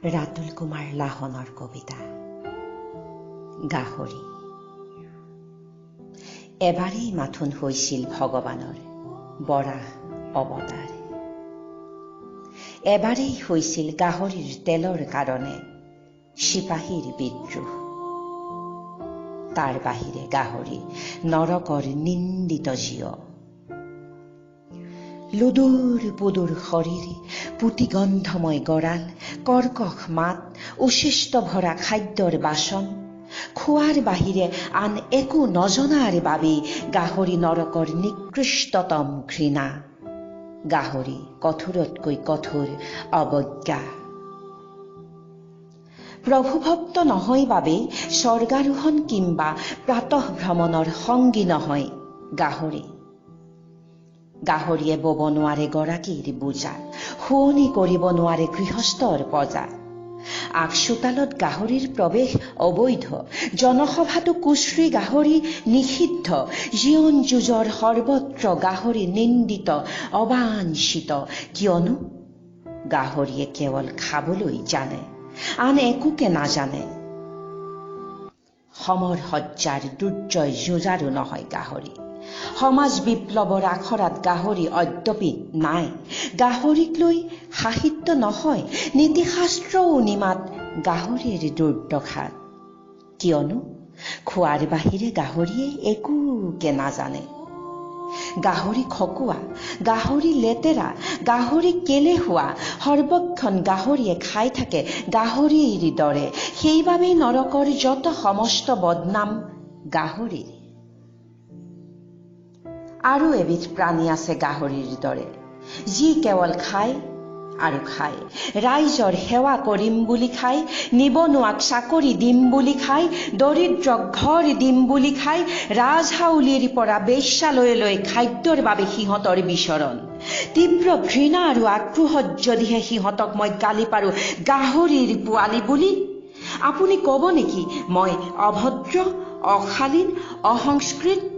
ৰাতুল কুমাৰ লাহনৰ কবিতা গাহৰি। এবাৰেই মাথোন হৈছিল ভগৱানৰ বৰাহ অৱতাৰ। এবাৰেই হৈছিল গাহৰিৰ তেলৰ কাৰণে চিপাহীৰ বিদ্ৰোহ। তাৰ বাহিৰে গাহৰি নৰকৰ নিন্দিত জীৱ। লুডুৰ পুডুৰ শৰীৰ, পুতিগন্ধময় গঁড়াল, কৰ্কশ মাত, উচ্ছিষ্ট ভৰা খাদ্যৰ বাচন, খোৱাৰ বাহিৰে আন একো নজনাৰ বাবেই গাহৰি নৰকৰ নিকৃষ্টতম ঘৃণা। গাহৰি কঠোৰতকৈ কঠোৰ অৱজ্ঞা। প্ৰভুভক্ত নহয় বাবেই স্বৰ্গাৰোহণ কিম্বা প্ৰাতঃ ভ্ৰমণৰ সংগী নহয় গাহৰি। গাহৰিয়ে বব নোৱাৰে গৰাকীৰ বোজা, শুৱনি কৰিব নোৱাৰে গৃহস্থৰ পজা। আগচোতালত গাহৰিৰ প্ৰৱেশ অবৈধ, জনসভাতো কুশ্ৰী গাহৰি নিষিদ্ধ। জীৱন যুঁজৰ সৰ্বত্ৰ গাহৰি নিন্দিত অবাঞ্ছিত, কিয়নো গাহৰিয়ে কেৱল খাবলৈ জানে, আন একোকে নাজানে। সমৰ সজ্জাৰ দুৰ্জয় যুঁজাৰু নহয় গাহৰি। সমাজ বিপ্লৱৰ আখৰাত গাহৰি অদ্যপি নাই। গাহৰিক লৈ সাহিত্য নহয়, নীতিশাস্ত্ৰও নিমাত গাহৰিৰ দুৰ্দশাত। কিয়নো খোৱাৰ বাহিৰে গাহৰিয়ে একোকে নাজানে। গাহৰি খকুৱা, গাহৰি লেতেৰা, গাহৰি কেলেহুৱা, সৰ্বক্ষণ গাহৰিয়ে খাই থাকে গাহৰিৰ দৰে। সেইবাবেই নৰকৰ যত সমস্ত বদনাম গাহৰিৰ। আৰু এবিধ প্ৰাণী আছে গাহৰিৰ দৰে, যি কেৱল খায় আৰু খায়। ৰাইজৰ সেৱা কৰিম বুলি খায়, নিবনুৱাক চাকৰি দিম বুলি খায়, দৰিদ্ৰক ঘৰ দিম বুলি খায়। ৰাজহাউলিৰ পৰা বেশ্যালয়লৈ খাদ্যৰ বাবে সিহঁতৰ বিচৰণ। তীব্ৰ ঘৃণা আৰু আক্ৰোহত যদিহে সিহঁতক মই গালি পাৰো গাহৰিৰ পোৱালি বুলি, আপুনি কব নেকি মই অভদ্ৰ, অশালীন, অসংস্কৃত?